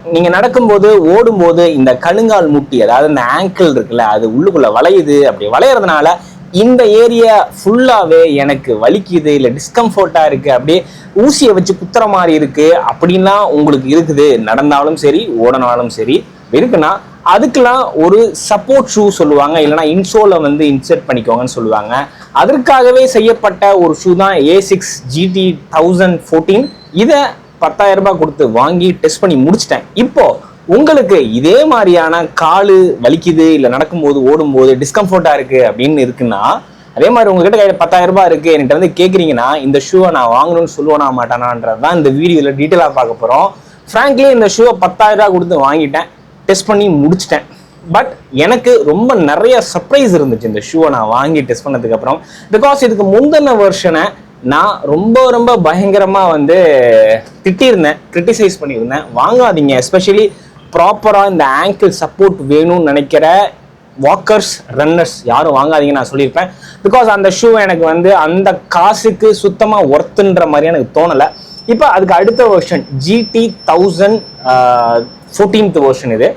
நீங்க நடக்கும்போது ஓடும்போது இந்த கணுங்கால் முட்டி, அதாவது இந்த ஆங்கிள் இருக்குல்ல, அது உள்ளுக்குள்ள வளையுது. அப்படி வளையறதுனால இந்த ஏரியா ஃபுல்லாவே எனக்கு வலிக்குது, இல்லை டிஸ்கம்ஃபர்ட்டா இருக்கு, அப்படியே ஊசியை வச்சு குத்துற மாதிரி இருக்கு அப்படின்லாம் உங்களுக்கு இருக்குது, நடந்தாலும் சரி ஓடனாலும் சரி இருக்குன்னா அதுக்கெல்லாம் ஒரு சப்போர்ட் ஷூ சொல்லுவாங்க, இல்லைன்னா இன்சோலை வந்து இன்சர்ட் பண்ணிக்கோங்கன்னு சொல்லுவாங்க. அதற்காகவே செய்யப்பட்ட ஒரு ஷூ தான் A6 GT 1014. இதை 10,000 ரூபாய் கொடுத்து வாங்கி டெஸ்ட் பண்ணி முடிச்சிட்டேன். இப்போ உங்களுக்கு இதே மாதிரியான காலு வலிக்குது, இல்லை நடக்கும்போது ஓடும்போது டிஸ்கம்ஃபர்ட்டா இருக்கு அப்படின்னு இருக்குன்னா, அதே மாதிரி உங்ககிட்ட கையில 10,000 ரூபாய் இருக்கு என்கிட்ட வந்து கேட்குறீங்கன்னா, இந்த ஷூவை நான் வாங்கணும்னு சொல்லுவேனா மாட்டானான்றது தான் இந்த வீடியோவில் டீட்டெயிலாக பார்க்க போகிறோம். ஃப்ராங்க்லி இந்த ஷூவை 10,000 ரூபாய் கொடுத்து வாங்கிட்டேன், டெஸ்ட் பண்ணி முடிச்சிட்டேன். பட் எனக்கு ரொம்ப நிறைய சர்ப்ரைஸ் இருந்துச்சு இந்த ஷூவை நான் வாங்கி டெஸ்ட் பண்ணதுக்கு அப்புறம். பிகாஸ் இதுக்கு முந்தின வெர்ஷனை நான் ரொம்ப பயங்கரமா வந்து திட்டியிருந்தேன், கிரிட்டிசைஸ் பண்ணியிருந்தேன். வாங்காதீங்க, எஸ்பெஷலி ப்ராப்பராக இந்த ஆங்கிள் சப்போர்ட் வேணும்னு நினைக்கிற வாக்கர்ஸ், ரன்னர்ஸ் யாரும் வாங்காதீங்க நான் சொல்லியிருப்பேன். பிகாஸ் அந்த ஷூ எனக்கு வந்து அந்த காசுக்கு சுத்தமாக ஒர்த்துன்ற மாதிரி எனக்கு தோணலை. இப்போ அதுக்கு அடுத்த வெர்ஷன் GT 1014th வெர்ஷன். இது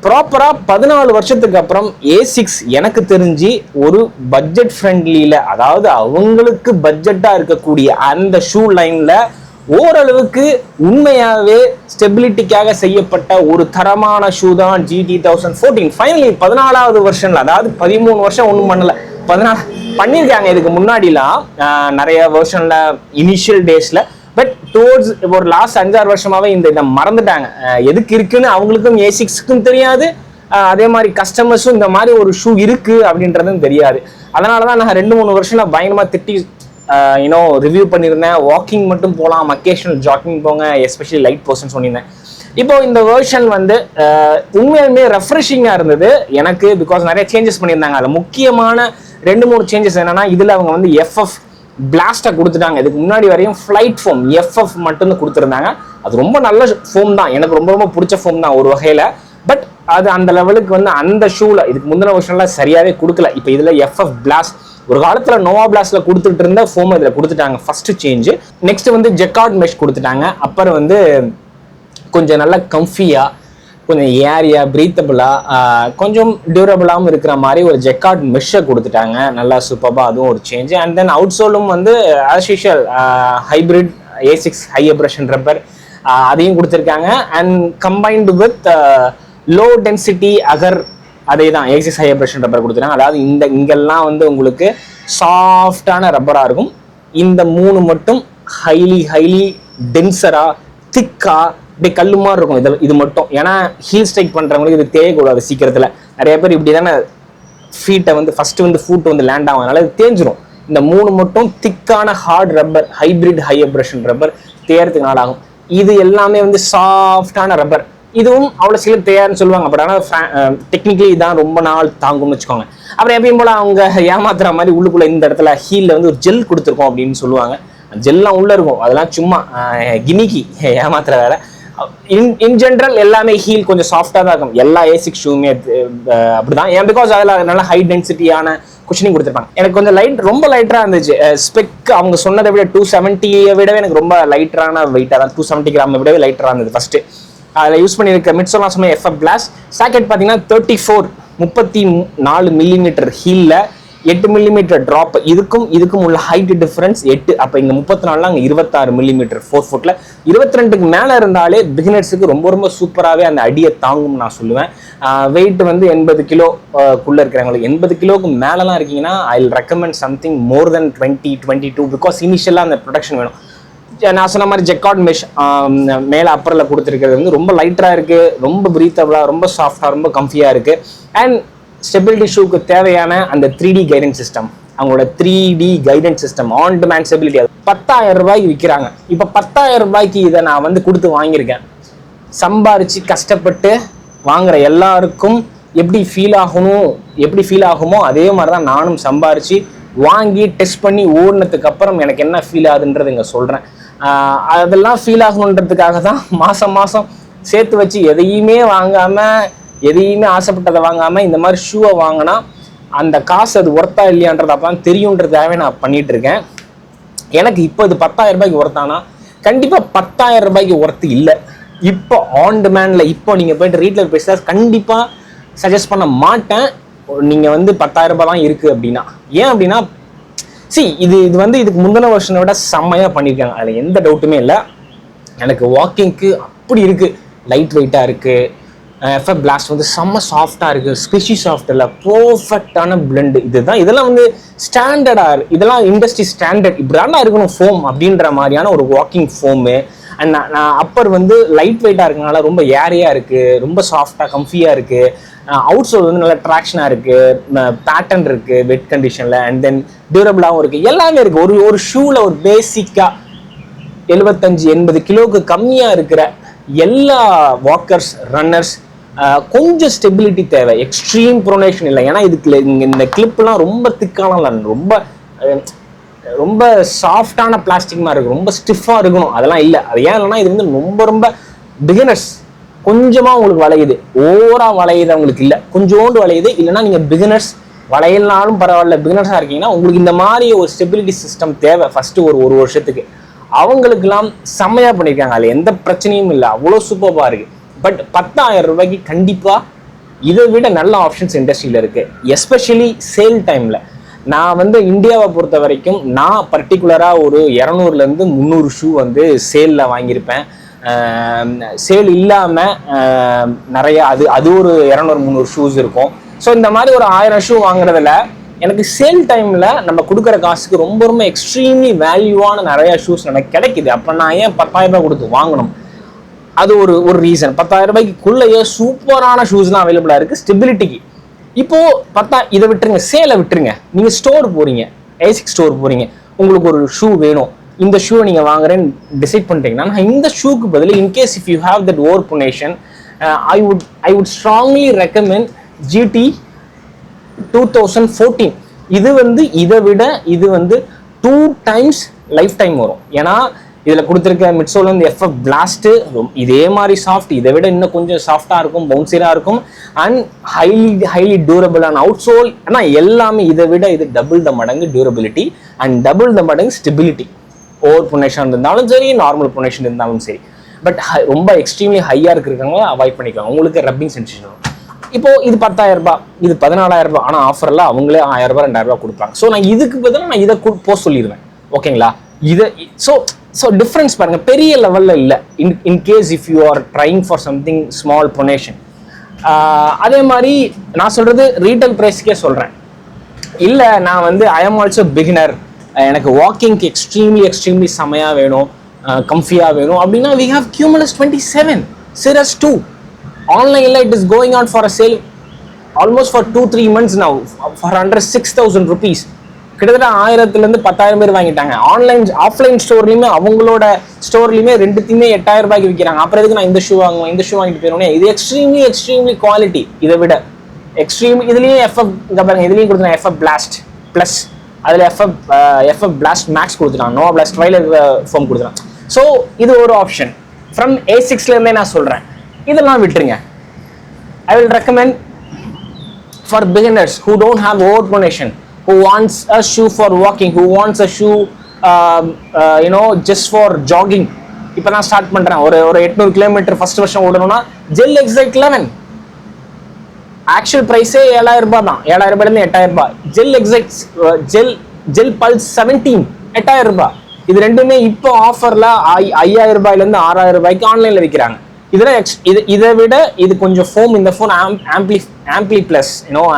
ப்ராப்பராக 14 வருஷத்துக்கு அப்புறம் A6 எனக்கு தெரிஞ்சு ஒரு பட்ஜெட் ஃப்ரெண்ட்லியில், அதாவது அவங்களுக்கு பட்ஜெட்டாக இருக்கக்கூடிய அந்த ஷூ லைனில் ஓரளவுக்கு உண்மையாகவே ஸ்டெபிலிட்டிக்காக செய்யப்பட்ட ஒரு தரமான ஷூ தான் GT 1014. ஃபைனலி 14வது வருஷனில், அதாவது 13 வருஷம் ஒன்றும் பண்ணலை, 14 பண்ணியிருக்காங்க இதுக்கு முன்னாடிலாம் நிறைய வெர்ஷனில் இனிஷியல் டேஸில். பட் டுவோர்ட்ஸ் ஒரு லாஸ்ட் 5-6 வருஷமாவே இதை மறந்துட்டாங்க. எதுக்கு இருக்குன்னு அவங்களுக்கும் A6க்கும் தெரியாது, அதே மாதிரி கஸ்டமர்ஸும் இந்த மாதிரி ஒரு ஷூ இருக்கு அப்படின்றதும் தெரியாது. அதனாலதான் நான் 2-3 வருஷம் பயங்கரமா திட்டி ரிவ்யூ பண்ணியிருந்தேன். வாக்கிங் மட்டும் போகலாம், அக்கேஷனல் ஜாக்கிங் போங்க, எஸ்பெஷலி லைட் பர்சன் சொல்லியிருந்தேன். இப்போ இந்த வெர்ஷன் வந்து உண்மையுமே ரெஃப்ரெஷிங்கா இருந்தது எனக்கு, பிகாஸ் நிறைய சேஞ்சஸ் பண்ணியிருந்தாங்க. அதில் முக்கியமான 2-3 சேஞ்சஸ் என்னன்னா, இதுல அவங்க வந்து FF பிளாஸ்டா கொடுத்துட்டாங்க. இதுக்கு முன்னாடி வரையும் ஃபிளைட் ஃபோம் FF மட்டும் கொடுத்துருந்தாங்க. அது ரொம்ப நல்ல ஃபோம் தான், எனக்கு ரொம்ப பிடிச்ச ஃபோம் தான் ஒரு வகையில. பட் அது அந்த லெவலுக்கு வந்து அந்த ஷூல இதுக்கு முந்தின வருஷம்ல சரியாவே கொடுக்கல. இப்போ இதுல FF பிளாஸ்ட், ஒரு காலத்துல நோவா பிளாஸ்ட்ல கொடுத்துட்டு இருந்த ஃபோம் இதுல கொடுத்துட்டாங்க. First change. நெக்ஸ்ட் வந்து ஜெக்கார்ட் மெஷ் கொடுத்துட்டாங்க. அப்புறம் வந்து கொஞ்சம் நல்ல கம்ஃபியா, கொஞ்சம் ஏரியா பிரீத்தபிளா, கொஞ்சம் டியூரபிளாகவும் இருக்கிற மாதிரி ஒரு ஜெக்கார்ட் மெஷ்ஷை கொடுத்துட்டாங்க. நல்லா சூப்பராக, அதுவும் ஒரு சேஞ்ச். அண்ட் தென் அவுட் சோலும் வந்து as usual hybrid A6 high abrasion rubber அதையும் கொடுத்துருக்காங்க. And combined with low density அகர், அதே தான் A6 ஹை அப்ரஷன் ரப்பர் கொடுத்துருக்காங்க. அதாவது இங்கெல்லாம் வந்து உங்களுக்கு சாஃப்டான ரப்பராக இருக்கும். இந்த 3 மட்டும் ஹைலி டென்சரா, திக்கா, இப்படி கல்லு மாதிரி இருக்கும். இது மட்டும், ஏன்னா ஹீல் ஸ்ட்ரைக் பண்றவங்களுக்கு இது தேயக்கூடாது சீக்கிரத்துல. நிறைய பேர் இப்படி தானே ஃபீட்டை வந்து ஃபர்ஸ்ட் வந்து ஃபுட் வந்து லேண்ட் ஆகும், அதனால இது தேஞ்சிரும். இந்த 3 மட்டும் திக்கான hard rubber, hybrid high abrasion rubber தேயறதுக்கு நாளாகும். இது எல்லாமே வந்து சாஃப்டான ரப்பர். இதுவும் அவ்வளோ சில தேயாருன்னு சொல்லுவாங்க. பட் ஆனால் டெக்னிக்கலி இதான் ரொம்ப நாள் தாங்கும்னு வச்சுக்கோங்க. அப்புறம் எப்பயும் போல அவங்க ஏமாத்துற மாதிரி உள்ளுக்குள்ள இந்த இடத்துல ஹீல்ல வந்து ஒரு ஜெல் கொடுத்துருக்கோம் அப்படின்னு சொல்லுவாங்க. ஜெல்லாம் உள்ள இருக்கும், அதெல்லாம் சும்மா கினிக்கி ஏமாத்துற வேலை. இன் ஜென்ரல் எல்லாமே ஹீல் கொஞ்சம் சாஃப்டா தான் இருக்கும். எல்லா A6 ஷூமே அப்படிதான். ஏன் பிகாஸ் அதில் நல்ல ஹை டென்சிட்டியான குஷனிங் கொடுத்துருப்பாங்க. எனக்கு கொஞ்சம் ரொம்ப லைட்டரா இருந்துச்சு. ஸ்பெக் அவங்க சொன்னதை விட 270 விடவே எனக்கு ரொம்ப லைட்டரான வெயிட்டா தான், 270 கிராம் விடவே லைட்டரா இருந்தது. ஃபர்ஸ்ட் அதில் யூஸ் பண்ணியிருக்க மிட்சோலாம் சொன்ன FF பிளாஸ்ட் சாக்கெட் பார்த்தீங்கன்னா 34 மில்லிமீட்டர் ஹீல்ல 8 மில்லிமீட்டர் ட்ராப். இதுக்கும் உள்ள ஹைட் டிஃபரன்ஸ் 8. அப்போ இங்கே 34 அங்கே 26 மில்லிமீட்டர் 4 ஃபுட்ல. 22க்கு மேலே இருந்தாலே பிகினர்ஸுக்கு ரொம்ப சூப்பராகவே அந்த அடியை தாங்கும் நான் சொல்லுவேன். வெயிட் வந்து 80 கிலோக்குள்ளே இருக்கிறவங்களுக்கு, 80 கிலோவுக்கு மேலெலாம் இருக்கீங்கன்னா I will recommend something more then 20-22. Because இனிஷியலாக அந்த ப்ரொடக்ஷன் வேணும். நான் சொன்ன மாதிரி ஜெக்கார்ட் மெஷ் மேலே அப்பரில் கொடுத்துருக்கிறது வந்து ரொம்ப லைட்டராக இருக்குது, ரொம்ப பிரீத்தபிளாக, ரொம்ப சாஃப்டாக, ரொம்ப கம்ஃபியாக இருக்குது. அண்ட் ஸ்டெபிலிட்டி ஷூக்கு தேவையான அந்த 3D கைடன்ஸ் சிஸ்டம், அவங்களோட 3D guidance system, on demand stability, அது 10,000 ரூபாய்க்கு விற்கிறாங்க. இப்போ 10,000 ரூபாய்க்கு இதை நான் வந்து கொடுத்து வாங்கியிருக்கேன். சம்பாரிச்சு கஷ்டப்பட்டு வாங்குற எல்லாருக்கும் எப்படி ஃபீல் ஆகுமோ அதே மாதிரி தான் நானும் சம்பாரிச்சு வாங்கி டெஸ்ட் பண்ணி ஓடினதுக்கு அப்புறம் எனக்கு என்ன ஃபீல் ஆகுதுன்றது இங்கே சொல்கிறேன். அதெல்லாம் ஃபீல் ஆகணுன்றதுக்காக தான் மாதம் சேர்த்து வச்சு எதையுமே ஆசைப்பட்டதை வாங்காமல் இந்த மாதிரி ஷூவை வாங்கினா அந்த காசு அது ஒர்த்தா இல்லையான்றது அப்பதான் தெரியுன்றதாகவே நான் பண்ணிட்டு இருக்கேன். எனக்கு இப்போ இது 10,000 ரூபாய்க்கு ஒர்த்தானா? கண்டிப்பாக 10,000 ரூபாய்க்கு ஒர்த்து இல்லை. இப்போ ஆன் டிமாண்ட்ல இப்போ நீங்க போயிட்டு ரீட்டைலர் பேசினா கண்டிப்பா சஜஸ்ட் பண்ண மாட்டேன். நீங்க வந்து 10,000 ரூபாய் தான் இருக்கு அப்படின்னா. ஏன் அப்படின்னா இது வந்து இதுக்கு முந்தின வருஷனை விட செம்மையா பண்ணியிருக்காங்க, அதுல எந்த டவுட்டுமே இல்லை. எனக்கு வாக்கிங்க்கு அப்படி இருக்கு, லைட் வெயிட்டா இருக்கு. எஃப்எஃப் பிளாஸ்ட் வந்து செம்ம சாஃப்டா இருக்கு, ஸ்குவிஷி சாஃப்ட் இல்லை, பர்ஃபெக்டான பிளெண்ட். இதெல்லாம் வந்து ஸ்டாண்டர்டா, இதெல்லாம் இண்டஸ்ட்ரி ஸ்டாண்டர்ட், இப்படிதான் இருக்கணும் ஃபோம் அப்படின்ற மாதிரியான ஒரு வாக்கிங் ஃபோமு. அண்ட் நான் அப்பர் வந்து லைட் வெயிட்டா இருக்கனால ரொம்ப ஏரியா இருக்கு, ரொம்ப சாஃப்டா கம்ஃபியா இருக்கு. அவுட் சோல் வந்து நல்லா ட்ராக்ஷனாக இருக்குது, பேட்டர்ன் இருக்குது வெட் கண்டிஷனில், அண்ட் தென் டியூரபிளாகவும் இருக்குது, எல்லாமே இருக்குது. ஒரு ஷூவில் ஒரு பேசிக்காக 75-80 கிலோவுக்கு கம்மியாக இருக்கிற எல்லா வாக்கர்ஸ் ரன்னர்ஸ் கொஞ்சம் ஸ்டெபிலிட்டி தேவை, எக்ஸ்ட்ரீம் ப்ரொனேஷன் இல்லை. ஏன்னா இதுக்கு இந்த கிளிப்லாம் ரொம்ப திக்கான, ரொம்ப சாஃப்டான பிளாஸ்டிக் மாதிரி இருக்கும், ரொம்ப ஸ்டிஃபாக இருக்கணும், அதெல்லாம் இல்லை. அது ஏன் இல்லைன்னா இது வந்து ரொம்ப பிகினர்ஸ், கொஞ்சமாக உங்களுக்கு வளையுது, ஓவரா வளையுது அவங்களுக்கு இல்லை, கொஞ்சோண்டு வளையுது. இல்லைன்னா நீங்கள் பிகினர்ஸ் வளையல்னாலும் பரவாயில்ல, பிகினர்ஸாக இருக்கீங்கன்னா உங்களுக்கு இந்த மாதிரி ஒரு ஸ்டெபிலிட்டி சிஸ்டம் தேவை ஃபர்ஸ்ட் ஒரு வருஷத்துக்கு. அவங்களுக்குலாம் செம்மையாக பண்ணியிருக்காங்க, அதில் எந்த பிரச்சனையும் இல்லை, அவ்வளோ சூப்பராக இருக்குது. பட் 10,000 ரூபாய்க்கு கண்டிப்பாக இதை விட நல்ல ஆப்ஷன்ஸ் இண்டஸ்ட்ரியில் இருக்குது, எஸ்பெஷலி சேல் டைமில். நான் வந்து இந்தியாவை பொறுத்த வரைக்கும் நான் பர்டிகுலராக ஒரு 200-300 ஷூ வந்து சேலில் வாங்கியிருப்பேன். சேல் இல்லாமல் நிறைய அது ஒரு 200-300 ஷூஸ் இருக்கும். ஸோ இந்த மாதிரி ஒரு 1000 ஷூ வாங்குறதுல எனக்கு சேல் டைமில் நம்ம கொடுக்குற காசுக்கு ரொம்ப எக்ஸ்ட்ரீம்லி வேல்யூவான நிறைய ஷூஸ் எனக்கு கிடைக்குது. அப்போ நான் ஏன் 10,000 ரூபாய் கொடுத்து வாங்கணும்? அது ஒரு ரீசன். 10,000 ரூபாய்க்குள்ளேயே சூப்பரான ஷூஸ்லாம் அவைலபிளாக இருக்குது ஸ்டெபிலிட்டிக்கு. இப்போது இதை விட்டுருங்க, சேலை விட்டுருங்க, நீங்கள் ஸ்டோர் போகிறீங்க, ஏசிக்ஸ் ஸ்டோர் போகிறீங்க, உங்களுக்கு ஒரு ஷூ வேணும், இந்த ஷூவை நீங்கள் வாங்குறேன்னு டிசைட் பண்ணிட்டீங்கன்னா இந்த ஷூக்கு பதில் in case if you have that over pronation I would strongly recommend GT 2014. இது வந்து இதை விட இது வந்து 2 times லைஃப் டைம் வரும். ஏன்னா இதில் கொடுத்துருக்க மிட்சோல் வந்து எஃப்எஃப் பிளாஸ்ட்டு இதே மாதிரி சாஃப்ட், இதை விட இன்னும் கொஞ்சம் சாஃப்டாக இருக்கும், பவுன்சியாக இருக்கும், அண்ட் ஹைலி டியூரபிளான அவுட் சோல். ஆனால் எல்லாமே இதை விட இது டபுள் த மடங்கு டியூரபிலிட்டி அண்ட் டபுள் த மடங்கு ஸ்டெபிலிட்டி. ஓவர் புனேஷன் இருந்தாலும் சரி, நார்மல் புனேஷன் இருந்தாலும் சரி. பட் ரொம்ப எக்ஸ்ட்ரீம்லி ஹையாக இருக்கிறவங்க அவாய்ட் பண்ணிக்கலாம், உங்களுக்கு ரப்பிங் சென்சேஷன். இப்போ இது 10,000 ரூபாய், இது 14,000 ரூபாய், ஆனால் ஆஃபரில் அவங்களே 1000 ரூபாய் 2000 ரூபாய் கொடுப்பாங்க. ஸோ நான் இதுக்கு பதிலாக நான் இதை போக சொல்லிடுவேன், ஓகேங்களா? இதை ஸோ டிஃப்ரென்ஸ் பாருங்கள், பெரிய லெவலில் இல்லை. In case if you are trying for something small pronation. அதே மாதிரி நான் சொல்கிறது ரீட்டைல் ப்ரைஸ்க்கே சொல்கிறேன். இல்லை நான் வந்து ஐ எம் ஆல்சோ பிகினர், எனக்கு வாக்கிங்க்கு எக்ஸ்ட்ரீம்லி செமையாக வேணும், கம்ஃபியாக வேணும் அப்படின்னா we have Cumulus 27 Cirrus 2. ஆன்லைனில் it is going on for a sale almost for 2-3 months now for under 6,000 rupees. கிட்டத்தட்ட 1000-10,000 பேர் வாங்கிட்டாங்க. ஆஃப்லைன் ஸ்டோர்லையுமே அவங்களோட ஸ்டோர்லையுமே ரெண்டுத்தையுமே 8,000 ரூபாய்க்கு விற்கிறாங்க. அப்புறம் எதுக்கு நான் இந்த ஷூ வாங்குவேன், இந்த ஷூ வாங்கிட்டு போயிடுவேன். இது எக்ஸ்ட்ரீம்லி குவாலிட்டி, இதை விட எக்ஸ்ட்ரீம். இதுலேயும் எஃப்எஃப் இங்கே பாருங்க, இதுலேயும் கொடுத்துருங்க எஃப்எஃப் பிளாஸ்ட் ப்ளஸ், அதில் எஃப்எஃப் பிளாஸ்ட் மேக்ஸ் கொடுத்துட்டான், நோவா பிளாஸ்ட் ட்ரைலர் ஃபோம் கொடுத்துட்டான். ஸோ இது ஒரு ஆப்ஷன். ஃப்ரம் A6லேருந்தே நான் சொல்கிறேன், இதெல்லாம் விட்டுருங்க. I will recommend for beginners who don't have overpronation, who wants a shoe for walking, who wants a shoe just for jogging. இப்போ நான் ஸ்டார்ட் பண்ணுறேன், ஒரு 800 கிலோமீட்டர் ஃபர்ஸ்ட் வருஷம் ஓடணும்னா ஜெல் எக்ஸைட் 11 ஆக்சுவல் ப்ரைஸே 7,000 ரூபாய் தான், 7,000 ரூபாயிலேருந்து 8,000 ரூபாய். ஜெல் எக்ஸைட் ஜெல் பல்ஸ் 17 8,000 ரூபாய். இது ரெண்டுமே இப்போ ஆஃபரில் 5,000 ரூபாயிலேருந்து 6,000 ரூபாய்க்கு ஆன்லைனில் விற்கிறாங்க. இதை விட இது கொஞ்சம் ஃபோம், இந்த foam Ampli plus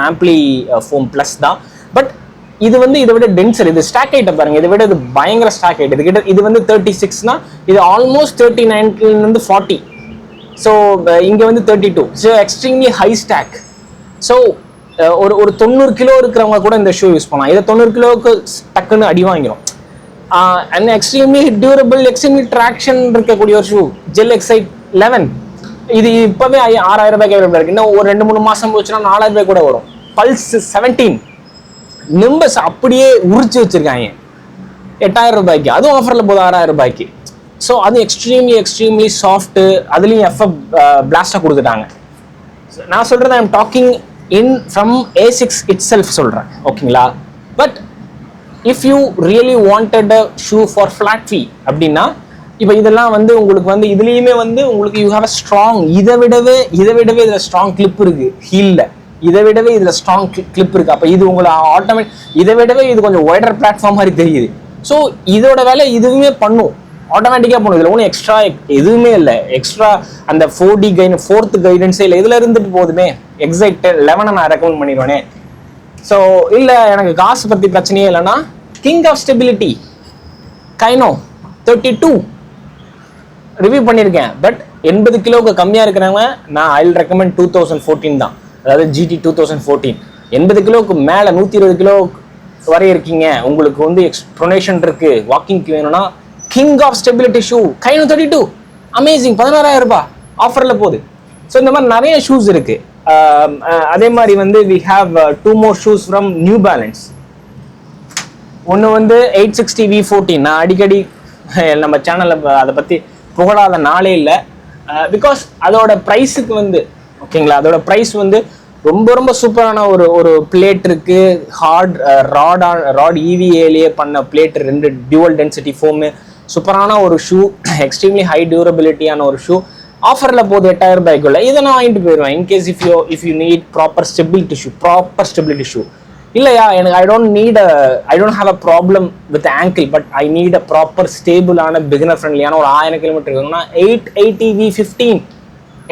Ampli foam plus தான். பட் இது வந்து இதை விட டென்சர், இது ஸ்டாக் ஹைட்டை பாருங்க, இதை விட இது பயங்கர ஸ்டாக் ஹைட். இது வந்து 36னா இது ஆல்மோஸ்ட் 39-லேருந்து 40. ஸோ இங்கே வந்து 32. So extremely high stack. So ஒரு 90 கிலோ இருக்கிறவங்க கூட இந்த ஷூ யூஸ் பண்ணலாம். இதை 90 கிலோவுக்கு டக்குன்னு அடி வாங்கிடும். And extremely durable, extremely traction இருக்கக்கூடிய ஒரு ஷூ ஜெல் எக்ஸைட் 11. இது இப்போவே 6,000 ரூபாய்க்கு அவைலபிள் இருக்கு. இன்னும் ஒரு 2-3 மாதம் போச்சுன்னா 4,000 ரூபாய் கூட வரும். பல்ஸ் 17 நிம்பஸ் அப்படியே உரிச்சு வச்சிருக்காங்க 8,000 ரூபாய்க்கு, அதுவும் ஆஃபரில் போதும் 6,000 ரூபாய்க்கு. ஸோ அது எக்ஸ்ட்ரீம்லி சாஃப்ட்டு, அதுலேயும் எஃப்எஃப் பிளாஸ்டாக கொடுத்துட்டாங்க. நான் சொல்கிறது I am talking from A6 itself சொல்கிறேன், ஓகேங்களா? But if you really wanted a shoe for flat feet அப்படின்னா இப்போ இதெல்லாம் வந்து உங்களுக்கு வந்து இதுலேயுமே வந்து உங்களுக்கு யூ ஹேவ் அ ஸ்ட்ராங், இதை விடவே இதில் ஸ்ட்ராங் கிளிப் இருக்கு ஹீலில், இதை விடவே இதில் ஸ்ட்ராங் கிளிப் இருக்கு. அப்போ இது உங்களை இதை விடவே இது கொஞ்சம் ஒய்டர் பிளாட்ஃபார்ம் மாதிரி தெரியுது. ஸோ இதோட வேலை இதுவுமே பண்ணும், ஆட்டோமேட்டிக்காக பண்ணும். இதில் ஒன்றும் எக்ஸ்ட்ரா எதுவுமே இல்லை, எக்ஸ்ட்ரா அந்த 4D ஃபோர்த்து கைடன்ஸே இல்லை, இதில் இருந்துட்டு போதுமே. எக்ஸைட் 11 நான் ரெக்கமெண்ட் பண்ணிடுவேனே. ஸோ இல்லை எனக்கு காசு பற்றி பிரச்சனையே இல்லைன்னா king of stability Kayano 32 review பண்ணியிருக்கேன். பட் 80 கிலோவுக்கு கம்மியாக இருக்கிறவங்க நான் ஐ வில் ரெக்கமெண்ட் 2014 தான், அதாவது GT 2014. 80 கிலோவுக்கு மேலே 120 கிலோ வரை இருக்கீங்க, உங்களுக்கு வந்து எக்ஸ்ப்ளனேஷன் இருக்கு, வாக்கிங்க்கு வேணும்னா king of stability shoe Kayano 32 amazing, 16,000 ரூபாய் ஆஃபரில் போகுது. ஸோ இந்த மாதிரி நிறைய ஷூஸ் இருக்கு. அதே மாதிரி வந்து we have 2 more shoes from New Balance. ஒன்று வந்து 860 V14. நான் அடிக்கடி நம்ம சேனலில் அதை பற்றி புகழாத நாளே இல்லை. பிகாஸ் அதோட ப்ரைஸுக்கு வந்து ஓகேங்களா, அதோட ப்ரைஸ் வந்து ரொம்ப ரொம்ப சூப்பரான ஒரு பிளேட் இருக்கு. ராட் EVAலேயே பண்ண பிளேட், 2 டியூவல் டென்சிட்டி ஃபோமு, சூப்பரான ஒரு ஷூ, எக்ஸ்ட்ரீம்லி ஹை டியூரபிலிட்டியான ஒரு ஷூ. ஆஃபரில் போகுது 8,000 ரூபாய்க்குள்ள. இதை நான் வாங்கிட்டு போயிடுவேன் in case if you need proper stability shoe. இல்லையா எனக்கு I don't have a problem with ankle, but I need a proper ஸ்டேபிளான பிகினர் ஃப்ரெண்ட்லியான ஒரு 1000 கிலோமீட்டர் இருக்குன்னா 880 V15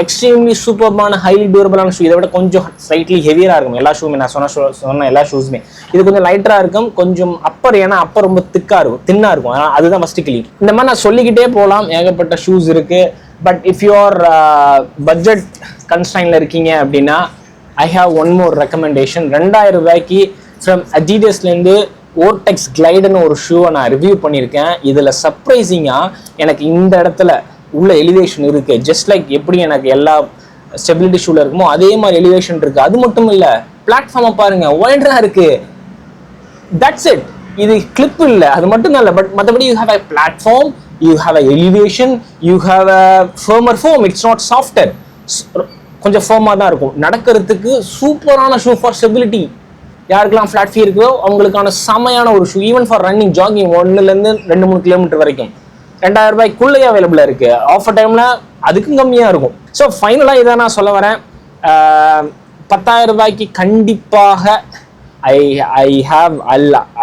எக்ஸ்ட்ரீம்லி சூப்பர்மான ஹைலி டியூரபிளான ஷூ. இதை விட கொஞ்சம் ஸ்லைட்லி ஹெவியராக இருக்கும் எல்லா ஷூமே, நான் சொன்ன எல்லா ஷூஸுமே. இது கொஞ்சம் லைட்டராக இருக்கும், கொஞ்சம் ஏன்னா அப்பர் ரொம்ப தின்னாக இருக்கும். ஆனால் அதுதான் ஃபஸ்ட்டு கிளீன். இந்த மாதிரி நான் சொல்லிக்கிட்டே போகலாம், ஏகப்பட்ட ஷூஸ் இருக்கு. பட் இஃப் யூஆர் பட்ஜெட் கன்ஸ்ட்ரைன்ல இருக்கீங்க அப்படின்னா I have one more recommendation. 2000 ரூபாய்க்கு ஃப்ரம் அடிடாஸ்லேருந்து ஓர்டெக்ஸ் கிளைடுன்னு ஒரு ஷூவை நான் ரிவ்யூ பண்ணியிருக்கேன். இதில் சர்ப்ரைசிங்காக எனக்கு இந்த இடத்துல உள்ள எலிவேஷன் இருக்கு, ஜஸ்ட் லைக் எப்படி எனக்கு எல்லா ஸ்டெபிலிட்டி ஷூல இருக்குமோ அதே மாதிரி எலிவேஷன் இருக்கு. அது மட்டும் இல்லை, பிளாட்ஃபார்மை பாருங்க, ஒய்டரா இருக்கு. That's it. இது கிளிப் இல்லை, அது மட்டும் தான் இல்லை. பட் மற்றபடி you have a platform, you have a elevation, you have a firmer foam. It's not softer, கொஞ்சம் ஃபர்மாக தான் இருக்கும். நடக்கிறதுக்கு சூப்பரான ஷூ ஃபார் ஸ்டெபிலிட்டி. யாருக்கெல்லாம் ஃப்ளாட் ஃபீ இருக்கோ அவங்களுக்கான செமையான ஒரு shoe. Even for running, jogging 1லேருந்து 2-3 கிலோமீட்டர் வரைக்கும் 2000 ரூபாய்க்குள்ளேயே அவைலபிளாக இருக்குது. ஆஃபர் டைமில் அதுக்கும் கம்மியாக இருக்கும். ஸோ ஃபைனலாக இதை நான் சொல்ல வரேன், 10,000 ரூபாய்க்கு கண்டிப்பாக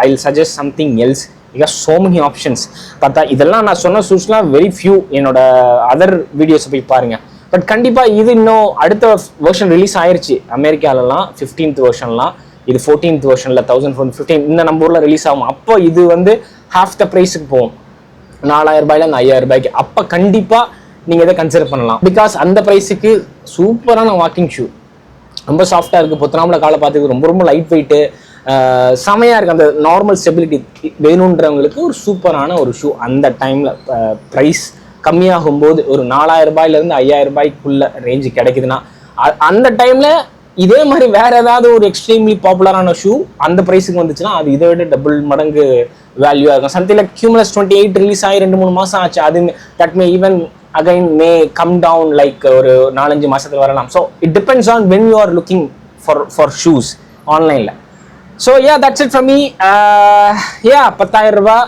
I suggest something else. Because so many options. இதெல்லாம் நான் சொன்ன ஷூஸ்லாம் வெரி ஃபியூ. என்னோட அதர் வீடியோஸை போய் பாருங்கள். பட் கண்டிப்பாக இது இன்னும் அடுத்த வெர்ஷன் ரிலீஸ் ஆயிடுச்சு அமெரிக்காலலாம், 15th வெர்ஷன்லாம். இது 14th வெர்ஷனில் 1415 இந்த நம்ம ஊரில் ரிலீஸ் ஆகும். அப்போ இது வந்து ஹாஃப் த ப்ரைஸுக்கு போகும், 4000 ரூபாயிலேருந்து 5000 ரூபாய்க்கு. அப்போ கண்டிப்பாக நீங்கள் இதை கன்சிடர் பண்ணலாம். பிகாஸ் அந்த ப்ரைஸுக்கு சூப்பரான வாக்கிங் ஷூ, ரொம்ப சாஃப்டாக இருக்குது, பொத்தனாமல காலை பார்த்துக்கு ரொம்ப ரொம்ப லைட் வெயிட்டு, செமையாக இருக்குது. அந்த நார்மல் ஸ்டெபிலிட்டி வேணுன்றவங்களுக்கு ஒரு சூப்பரான ஒரு ஷூ. அந்த டைமில் ப்ரைஸ் கம்மியாகும் போது ஒரு 4000 ரூபாயிலேருந்து 5000 ரூபாய்க்குள்ள ரேஞ்சு கிடைக்குதுன்னா அந்த டைமில் இதே மாதிரி வேற ஏதாவது ஒரு எக்ஸ்ட்ரீம்லி பாப்புலரான ஷூ அந்த ப்ரைஸுக்கு வந்துச்சுன்னா அது இதை விட டபுள் மடங்கு வேல்யூ ஆகும். சம்திங் லைக் Cumulus 28 ரிலீஸ் ஆகி 2-3 மாதம் ஆச்சு. அது that may even again may come down like ஒரு 4-5 மாதத்துல வரலாம். So it depends on when you are looking for shoes ஆன்லைனில். So that's it for me. 10,000 ரூபா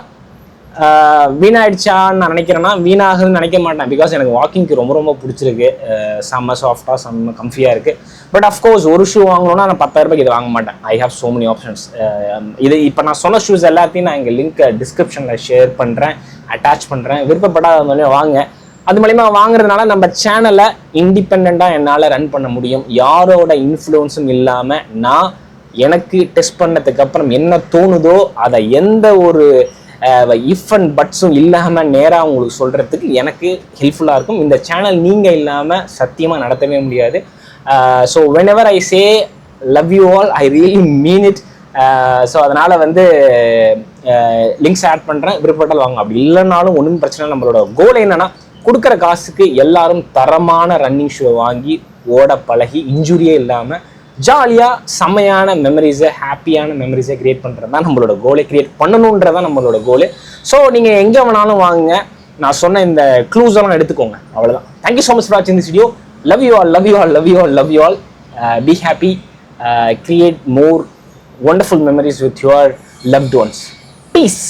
வீணாயிடுச்சான்னு நான் நினைக்கிறேன்னா வீணாகுதுன்னு நினைக்க மாட்டேன். பிகாஸ் எனக்கு வாக்கிங்க்கு ரொம்ப ரொம்ப பிடிச்சிருக்கு, செம்ம சாஃப்டாக செம்ம கம்ஃபியாக இருக்குது. பட் அஃப்கோர்ஸ் ஒரு ஷூ வாங்கணும்னா நான் 10,000 ரூபாய்க்கு இதை வாங்க மாட்டேன். I have so many options. இது இப்போ நான் சொன்ன ஷூஸ் எல்லாத்தையும் நான் எங்கள் லிங்க் டிஸ்கிரிப்ஷனில் ஷேர் பண்ணுறேன், அட்டாச் பண்ணுறேன். விருப்பப்படாத மூலியம் வாங்க. அது மூலிமா வாங்குறதுனால நம்ம சேனலை இண்டிபெண்ட்டாக என்னால் ரன் பண்ண முடியும். யாரோட இன்ஃப்ளூயன்ஸும் இல்லாமல் நான் எனக்கு டெஸ்ட் பண்ணதுக்கு அப்புறம் என்ன தோணுதோ அதை எந்த ஒரு இஃப் அண்ட் பட்ஸும் இல்லாமல் நேராக உங்களுக்கு சொல்கிறதுக்கு எனக்கு ஹெல்ப்ஃபுல்லாக இருக்கும். இந்த சேனல் நீங்கள் இல்லாமல் சத்தியமாக நடத்தவே முடியாது. So whenever I say love you all, I really mean it. So அதனால் வந்து லிங்க்ஸ் ஆட் பண்ணுறேன், விருப்பப்பட்டால் வாங்க. அப்படி இல்லைனாலும் ஒன்றும் பிரச்சனை. நம்மளோட கோல் என்னென்னா கொடுக்குற காசுக்கு எல்லாரும் தரமான ரன்னிங் ஷூ வாங்கி ஓட பழகி இன்ஜுரியே இல்லாமல் ஜாலியாக செம்மையான மெமரிஸை, ஹாப்பியான மெமரிஸை கிரியேட் பண்ணுறது தான் நம்மளோட கோலை. கிரியேட் பண்ணணுன்றதான் நம்மளோட கோலு. ஸோ நீங்கள் எங்கே வேணாலும் வாங்குங்க, நான் சொன்ன இந்த க்ளூஸ் எல்லாம் எடுத்துக்கோங்க. அவ்வளோதான். தேங்க்யூ ஸோ மச் ஃபார் வாட்சிங் this video. Love you all, love you all, love you all, love you all. Be happy, create more wonderful memories with your loved ones. Peace.